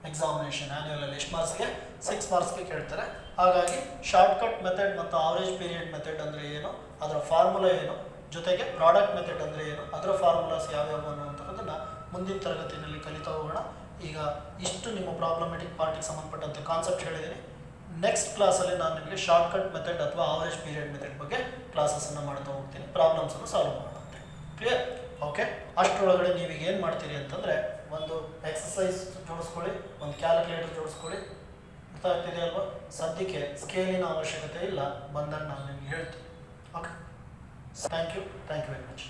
ಎಕ್ಸಾಮಿನೇಷನ್ ಆ್ಯನ್ಯುವಲಲ್ಲಿ ಎಷ್ಟು ಮಾರ್ಕ್ಸ್ಗೆ? 6 ಮಾರ್ಕ್ಸ್ಗೆ ಕೇಳ್ತಾರೆ. ಹಾಗಾಗಿ ಶಾರ್ಟ್ಕಟ್ ಮೆಥಡ್ ಮತ್ತು ಆವರೇಜ್ ಪೀರಿಯಡ್ ಮೆಥಡ್ ಅಂದರೆ ಏನು, ಅದರ ಫಾರ್ಮುಲಾ ಏನು, ಜೊತೆಗೆ ಪ್ರಾಡಕ್ಟ್ ಮೆಥಡ್ ಅಂದರೆ ಏನು, ಅದರ ಫಾರ್ಮುಲಾಸ್ ಯಾವ್ಯಾವು ಅನ್ನುವಂಥದ್ದನ್ನು ಮುಂದಿನ ತರಗತಿಯಲ್ಲಿ ಕಲಿತಾ ಹೋಗೋಣ. ಈಗ ಇಷ್ಟು ನಿಮ್ಮ ಪ್ರಾಬ್ಲಮೆಟಿಕ್ ಪಾರ್ಟಿಗೆ ಸಂಬಂಧಪಟ್ಟಂತೆ ಕಾನ್ಸೆಪ್ಟ್ ಹೇಳಿದ್ದೀನಿ. ನೆಕ್ಸ್ಟ್ ಕ್ಲಾಸಲ್ಲಿ ನಾನು ನಿಮಗೆ ಶಾರ್ಟ್ಕಟ್ ಮೆಥಡ್ ಅಥವಾ ಆವರೇಜ್ ಪೀರಿಯಡ್ ಮೆಥಡ್ ಬಗ್ಗೆ ಕ್ಲಾಸಸ್ಸನ್ನು ಮಾಡ್ತಾ ಹೋಗ್ತೀನಿ. ಪ್ರಾಬ್ಲಮ್ಸನ್ನು ಸಾಲ್ವ್ ಮಾಡೋಂತೆ. ಕ್ಲಿಯರ್? ಓಕೆ, ಅಷ್ಟರೊಳಗಡೆ ನೀವೀಗ ಏನು ಮಾಡ್ತೀರಿ ಅಂತಂದರೆ ಒಂದು ಎಕ್ಸಸೈಸ್ ಜೋಡಿಸ್ಕೊಳ್ಳಿ, ಒಂದು ಕ್ಯಾಲ್ಕುಲೇಟರ್ ಜೋಡಿಸ್ಕೊಳ್ಳಿ. ಅರ್ಥ ಆಗ್ತಿದೆ ಅಲ್ವಾ? ಸದ್ಯಕ್ಕೆ ಸ್ಕೇಲಿನ ಅವಶ್ಯಕತೆ ಇಲ್ಲ, ಬಂದಾಗ ನಾನು ನಿಮಗೆ ಹೇಳ್ತೀನಿ. Okay, thank you very much.